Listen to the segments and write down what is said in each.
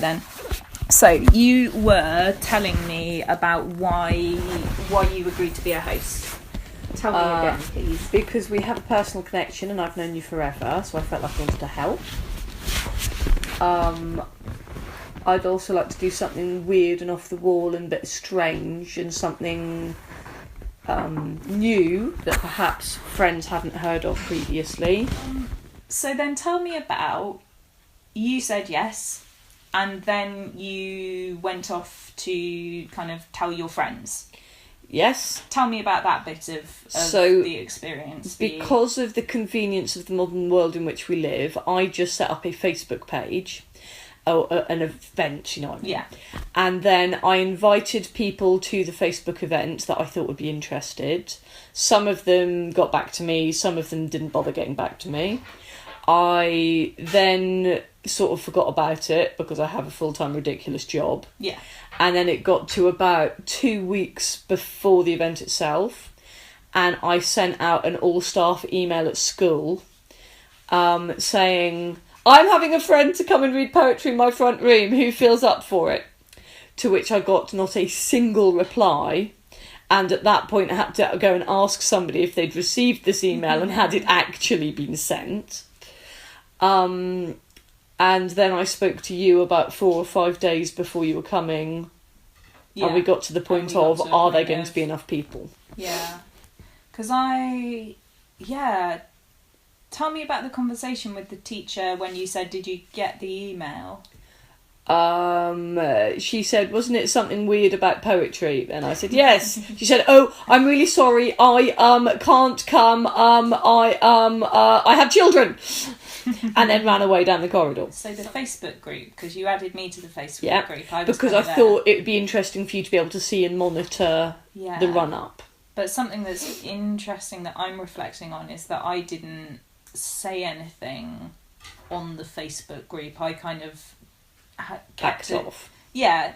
Then, so you were telling me about why you agreed to be a host. Tell me again, please. Because we have a personal connection and I've known you forever, so I felt like I wanted to help. I'd also like to do something weird and off the wall and a bit strange and something new that perhaps friends haven't heard of previously. So then tell me about, you said yes, and then you went off to kind of tell your friends. Yes. Tell me about that bit of the experience. Because of the convenience of the modern world in which we live, I just set up a Facebook page, an event, you know what I mean? Yeah. And then I invited people to the Facebook event that I thought would be interested. Some of them got back to me, some of them didn't bother getting back to me. I then sort of forgot about it because I have a full-time ridiculous job. Yeah. And then it got to about 2 weeks before the event itself, and I sent out an all-staff email at school saying, I'm having a friend to come and read poetry in my front room, who feels up for it? To which I got not a single reply, and at that point I had to go and ask somebody if they'd received this email and had it actually been sent. And then I spoke to you about 4 or 5 days before you were coming, and we got to the point of, are there going to be enough people? Yeah. Because tell me about the conversation with the teacher when you said, did you get the email? She said, wasn't it something weird about poetry? And I said, yes. She said, oh, I'm really sorry, I can't come, I have children. And then ran away down the corridor. So the Facebook group, because you added me to the Facebook group. Because I thought it would be interesting for you to be able to see and monitor the run-up. But something that's interesting that I'm reflecting on is that I didn't say anything on the Facebook group. I kind of kept it off. Yeah.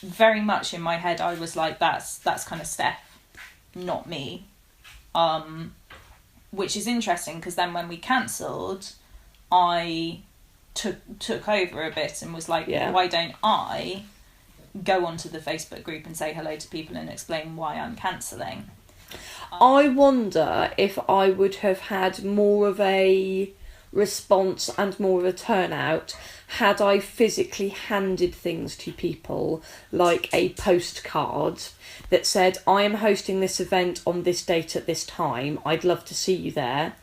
Very much in my head I was like, that's kind of Steph, not me. Which is interesting because then when we cancelled, I took over a bit and was like, why don't I go onto the Facebook group and say hello to people and explain why I'm cancelling? I wonder if I would have had more of a response and more of a turnout had I physically handed things to people, like a postcard that said, I am hosting this event on this date at this time, I'd love to see you there.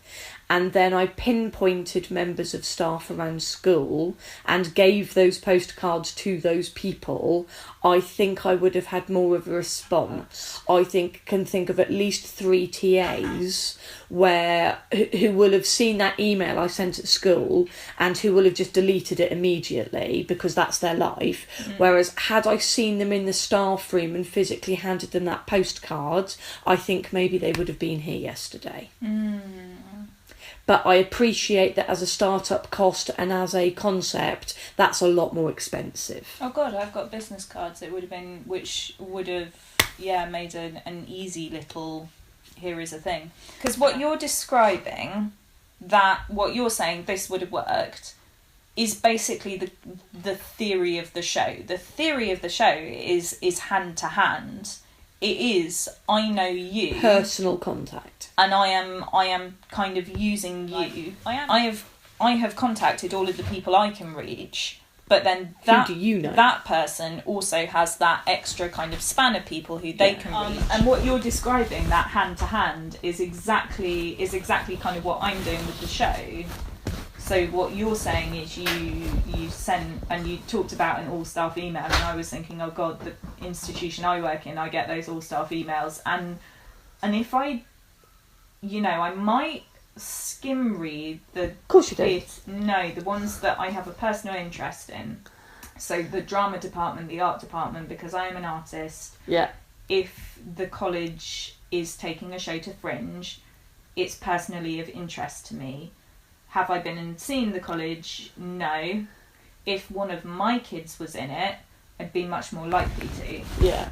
And then I pinpointed members of staff around school and gave those postcards to those people. I think I would have had more of a response. I can think of at least 3 TAs who will have seen that email I sent at school and who will have just deleted it immediately because that's their life. Whereas had I seen them in the staff room and physically handed them that postcard, I think maybe they would have been here yesterday. But I appreciate that as a start-up cost and as a concept, that's a lot more expensive. Oh God, I've got business cards. It would have been, which would have, made an easy little, here is a thing. Because what you're describing, what you're saying, this would have worked, is basically the theory of the show. The theory of the show is hand to hand. It is, I know you. Personal contact. And I am kind of using you. I have contacted all of the people I can reach, but then who do you know? That person also has that extra kind of span of people who they can reach. And what you're describing, that hand to hand, is exactly kind of what I'm doing with the show. So what you're saying is you sent and you talked about an all-staff email, and I was thinking, oh God, the institution I work in, I get those all-staff emails, and if I might skim read the... Of course you do. No, the ones that I have a personal interest in. So the drama department, the art department, because I am an artist. Yeah. If the college is taking a show to Fringe, it's personally of interest to me. Have I been and seen the college? No. If one of my kids was in it, I'd be much more likely to. Yeah.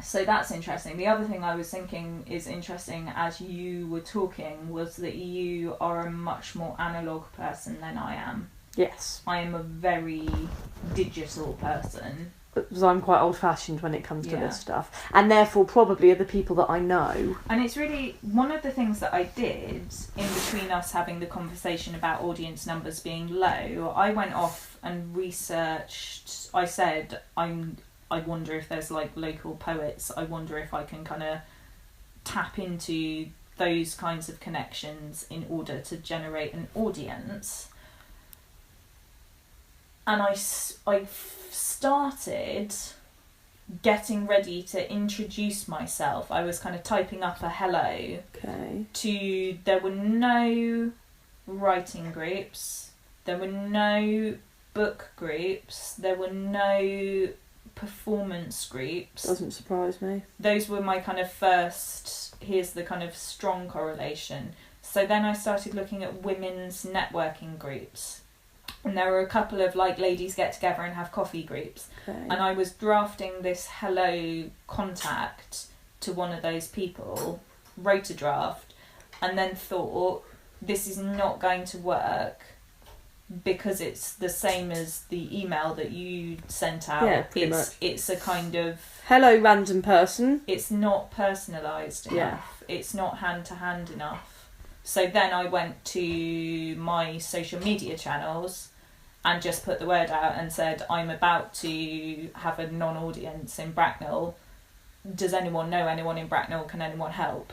So that's interesting. The other thing I was thinking is interesting as you were talking was that you are a much more analogue person than I am. Yes. I am a very digital person. Because I'm quite old-fashioned when it comes to this stuff. And therefore probably are the people that I know. And it's really one of the things that I did in between us having the conversation about audience numbers being low. I went off and researched. I said, I wonder if there's like local poets. I wonder if I can kind of tap into those kinds of connections in order to generate an audience. And I started getting ready to introduce myself. I was kind of typing up a hello. Okay. There were no writing groups, there were no book groups, there were no performance groups. Doesn't surprise me. Those were my kind of first, here's the kind of strong correlation. So then I started looking at women's networking groups. And there were a couple of like ladies get together and have coffee groups. Okay. And I was drafting this hello contact to one of those people, wrote a draft, and then thought, this is not going to work because it's the same as the email that you sent out. Yeah, pretty much. It's a kind of... Hello, random person. It's not personalised enough. Yeah. It's not hand-to-hand enough. So then I went to my social media channels and just put the word out and said, I'm about to have a non-audience in Bracknell. Does anyone know anyone in Bracknell? Can anyone help?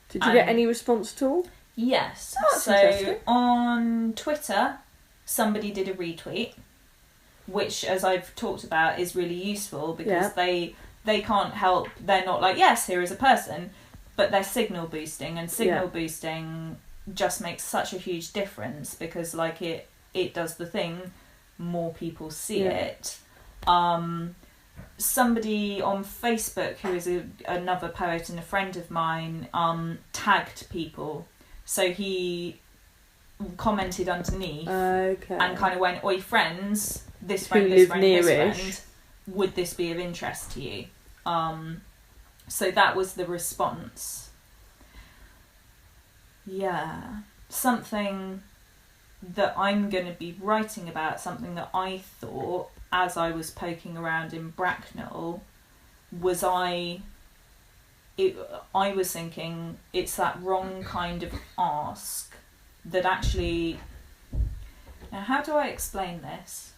Did you get any response at all? Yes. Oh, so on Twitter, somebody did a retweet, which, as I've talked about, is really useful because they can't help. They're not like, yes, here is a person, but they're signal boosting, and signal boosting just makes such a huge difference because like it does the thing, more people see it. Somebody on Facebook who is another poet and a friend of mine tagged people, so he commented underneath and kind of went, oi friends, this friend, this friend, this friend, would this be of interest to you? So that was the response. Yeah, something that I'm going to be writing about, something that I thought as I was poking around in Bracknell, was I was thinking it's that wrong kind of ask that actually... Now, how do I explain this?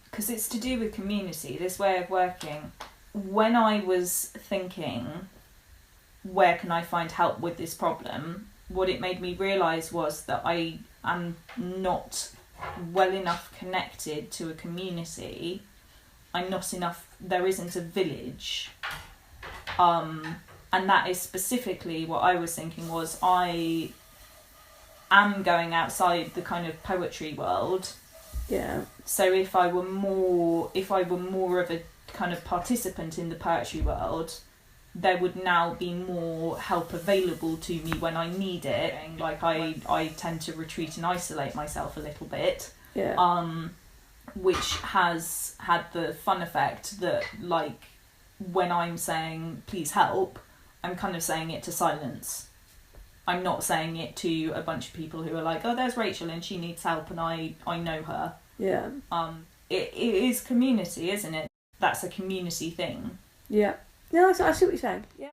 Because it's to do with community, this way of working. When I was thinking, where can I find help with this problem, what it made me realise was that I am not well enough connected to a community. I'm not enough, there isn't a village. And that is specifically what I was thinking was I am going outside the kind of poetry world. Yeah. So if I were more of a kind of participant in the poetry world, there would now be more help available to me when I need it. Like I tend to retreat and isolate myself a little bit. Yeah. Which has had the fun effect that like when I'm saying please help, I'm kind of saying it to silence. I'm not saying it to a bunch of people who are like, oh, there's Rachel and she needs help and I know her. Yeah. It is community, isn't it? That's a community thing. Yeah. No, I see what you're saying. Yeah.